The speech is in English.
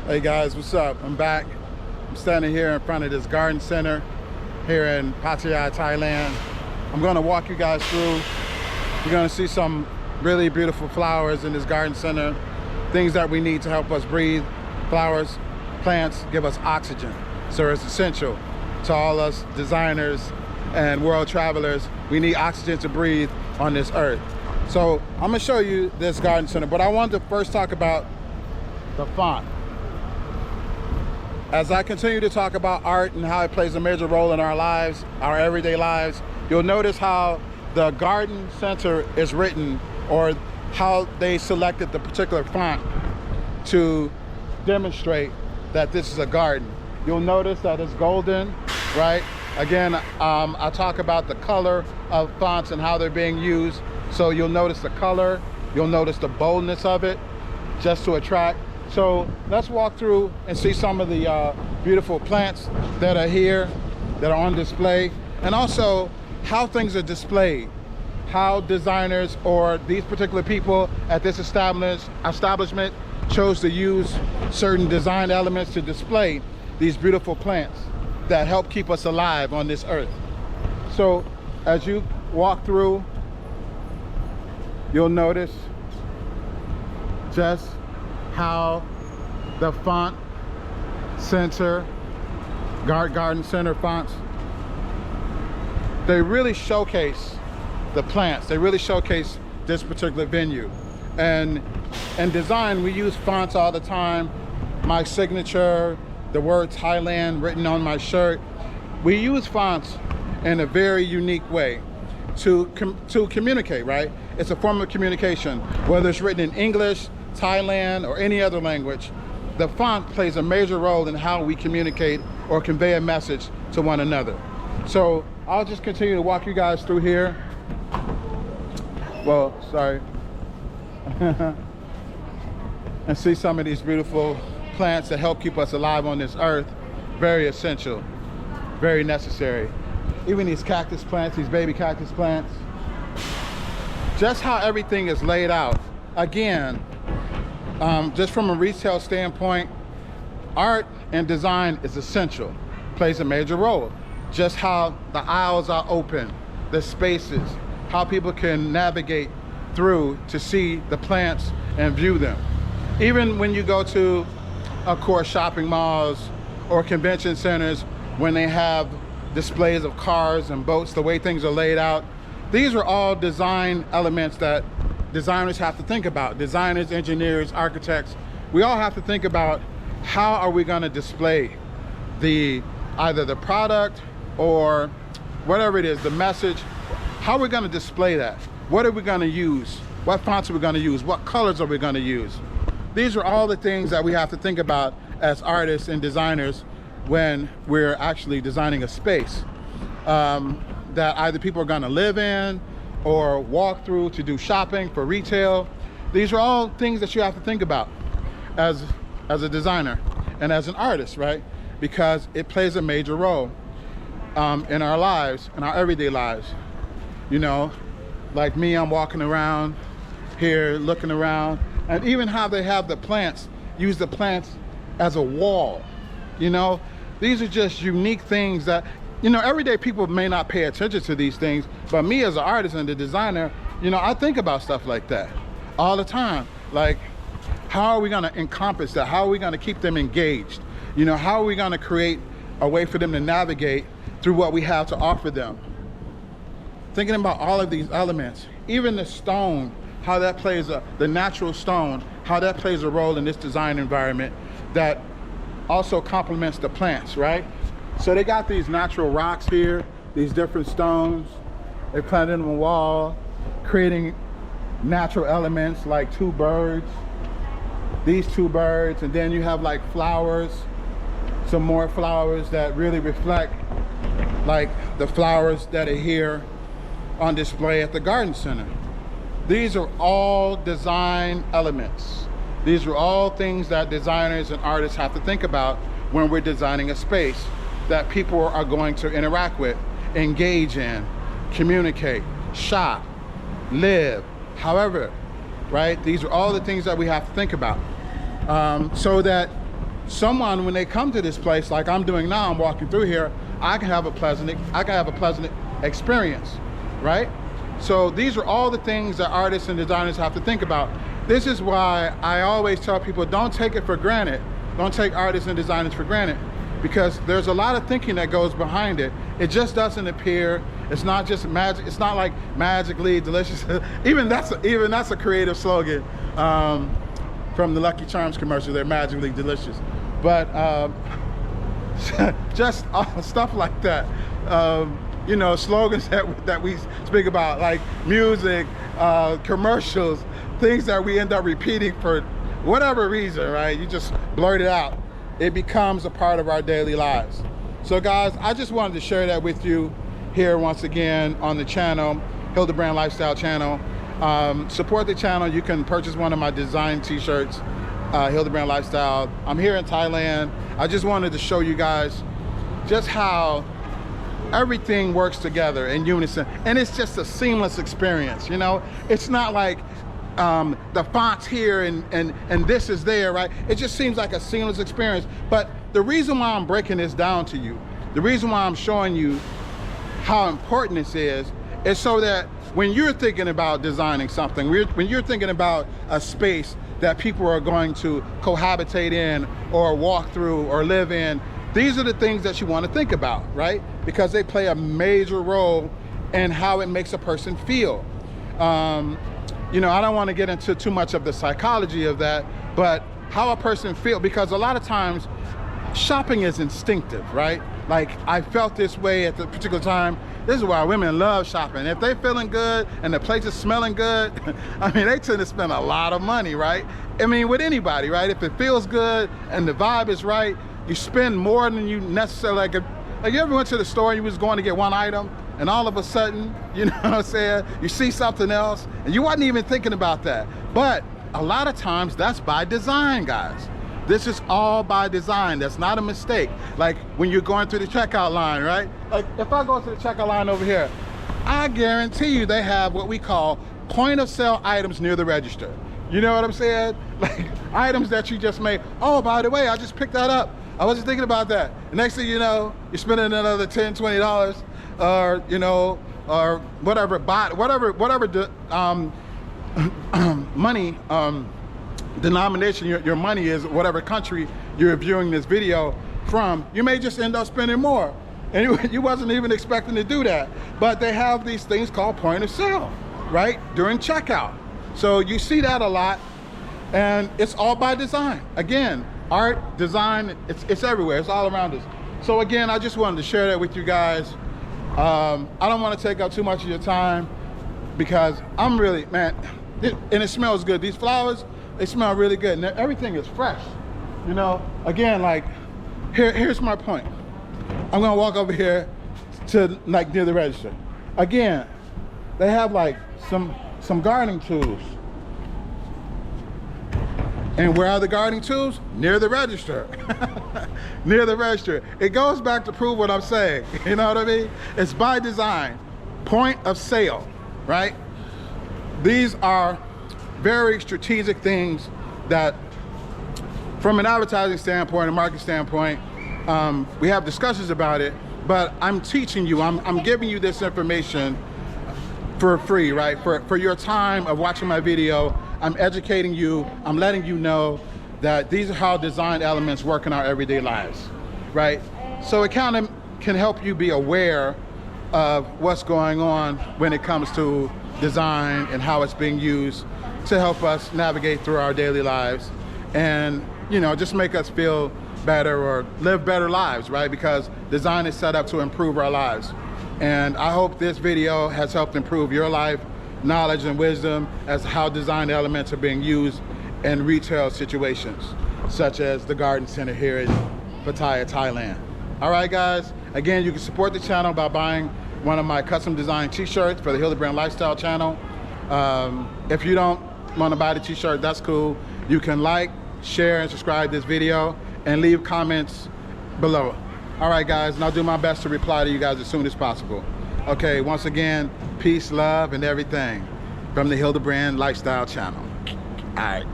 Hey guys, what's up? I'm back. I'm standing here in front of this garden center here in Pattaya, Thailand. I'm going to walk you guys through. You're going to see some really beautiful flowers in this garden center, things that we need to help us breathe. Flowers, plants give us oxygen, so it's essential to all us designers and world travelers. We need oxygen to breathe on this earth. So I'm going to show you this garden center, but I wanted to first talk about the font. As I continue to talk about art and how it plays a major role in our lives, our everyday lives, you'll notice how the garden center is written, or how they selected the particular font to demonstrate that this is a garden. You'll notice that it's golden, right? Again, I talk about the color of fonts and how they're being used. So you'll notice the color, you'll notice the boldness of it, just to attract. So let's walk through and see some of the beautiful plants that are here, that are on display, and also how things are displayed, how designers or these particular people at this establishment chose to use certain design elements to display these beautiful plants that help keep us alive on this earth. So as you walk through, you'll notice just how the font center, garden center fonts, they really showcase the plants. They really showcase this particular venue. And in design, we use fonts all the time. My signature, the word Thailand written on my shirt. We use fonts in a very unique way to communicate, right? It's a form of communication, whether it's written in English, Thailand, or any other language. The font plays a major role in how we communicate or convey a message to one another. So I'll just continue to walk you guys through here. Well, sorry. And see some of these beautiful plants that help keep us alive on this earth. Very essential, very necessary. Even these cactus plants, these baby cactus plants. Just how everything is laid out. Again, just from a retail standpoint, art and design is essential, plays a major role. Just how the aisles are open, the spaces, how people can navigate through to see the plants and view them. Even when you go to, of course, shopping malls or convention centers, when they have displays of cars and boats, the way things are laid out, these are all design elements that designers have to think about. Designers, engineers, architects, we all have to think about how are we going to display either the product or whatever it is, the message. How are we going to display that? What are we going to use? What fonts are we going to use? What colors are we going to use? These are all the things that we have to think about as artists and designers when we're actually designing a space that either people are going to live in or walk through to do shopping for retail. These are all things that you have to think about as a designer and as an artist, right? Because it plays a major role in our lives, in our everyday lives. You know, like me, I'm walking around here, looking around, and even how they have the plants, use the plants as a wall. You know, these are just unique things that, you know, everyday people may not pay attention to these things, but me as an artist and a designer, you know, I think about stuff like that all the time. Like, how are we gonna encompass that? How are we gonna keep them engaged? You know, how are we gonna create a way for them to navigate through what we have to offer them? Thinking about all of these elements, even the stone, how that plays the natural stone, how that plays a role in this design environment that also complements the plants, right? So they got these natural rocks here, these different stones. They planted them on the wall, creating natural elements like two birds, these two birds, and then you have like flowers, some more flowers that really reflect like the flowers that are here on display at the garden center. These are all design elements. These are all things that designers and artists have to think about when we're designing a space that people are going to interact with, engage in, communicate, shop, live, however, right? These are all the things that we have to think about so that someone, when they come to this place, like I'm doing now, I'm walking through here, I can have a pleasant experience, right? So these are all the things that artists and designers have to think about. This is why I always tell people, don't take it for granted. Don't take artists and designers for granted, because there's a lot of thinking that goes behind it. It just doesn't appear. It's not just magic. It's not like magically delicious. even that's a creative slogan from the Lucky Charms commercial. They're magically delicious, but just stuff like that. You know, slogans that we speak about, like music, commercials, things that we end up repeating for whatever reason, right? You just blurt it out. It becomes a part of our daily lives. So guys, I just wanted to share that with you here once again on the channel, Hilderbrand Lifestyle channel. Support the channel. You can purchase one of my design t-shirts, Hilderbrand Lifestyle. I'm here in Thailand. I just wanted to show you guys just how everything works together in unison, and it's just a seamless experience. You know, it's not like the font's here and this is there, right? It just seems like a seamless experience. But the reason why I'm breaking this down to you, the reason why I'm showing you how important this is so that when you're thinking about designing something, when you're thinking about a space that people are going to cohabitate in or walk through or live in, these are the things that you want to think about, right? Because they play a major role in how it makes a person feel. You know, I don't want to get into too much of the psychology of that, but how a person feels, because a lot of times shopping is instinctive, right? Like, I felt this way at the particular time. This is why women love shopping. If they're feeling good and the place is smelling good, I mean, they tend to spend a lot of money, right? I mean, with anybody, right? If it feels good and the vibe is right, you spend more than you necessarily, like you ever went to the store and you was going to get one item and all of a sudden, you know what I'm saying, you see something else and you wasn't even thinking about that. But a lot of times that's by design, guys. This is all by design. That's not a mistake. Like when you're going through the checkout line, right? Like if I go to the checkout line over here, I guarantee you they have what we call point of sale items near the register. You know what I'm saying? Like items that you just made. Oh, by the way, I just picked that up. I wasn't thinking about that. The next thing you know, you're spending another $10, $20, or you know, or whatever money denomination your money is, whatever country you're viewing this video from, you may just end up spending more, and you wasn't even expecting to do that. But they have these things called point of sale, right, during checkout. So you see that a lot, and it's all by design. Again, art, design, it's everywhere. It's all around us. So again, I just wanted to share that with you guys. I don't want to take up too much of your time because I'm really, man, and it smells good. These flowers, they smell really good, and everything is fresh. You know, again, like here's my point. I'm gonna walk over here to like near the register. Again, they have like some gardening tools. And where are the gardening tools? Near the register. Near the register. It goes back to prove what I'm saying. You know what I mean? It's by design. Point of sale, right? These are very strategic things that, from an advertising standpoint, a market standpoint, we have discussions about it, but I'm teaching you, I'm giving you this information for free, right? For your time of watching my video. I'm educating you, I'm letting you know that these are how design elements work in our everyday lives, right? So it kind of can help you be aware of what's going on when it comes to design and how it's being used to help us navigate through our daily lives and, you know, just make us feel better or live better lives, right? Because design is set up to improve our lives. And I hope this video has helped improve your life, knowledge and wisdom as to how design elements are being used in retail situations, such as the garden center here in Pattaya, Thailand. All right, guys, again, you can support the channel by buying one of my custom design t-shirts for the Hilderbrand Lifestyle channel. If you don't want to buy the t-shirt, that's cool. You can like, share, and subscribe this video and leave comments below. All right, guys, and I'll do my best to reply to you guys as soon as possible. Okay, once again, peace, love, and everything from the Hilderbrand Lifestyle channel. All right.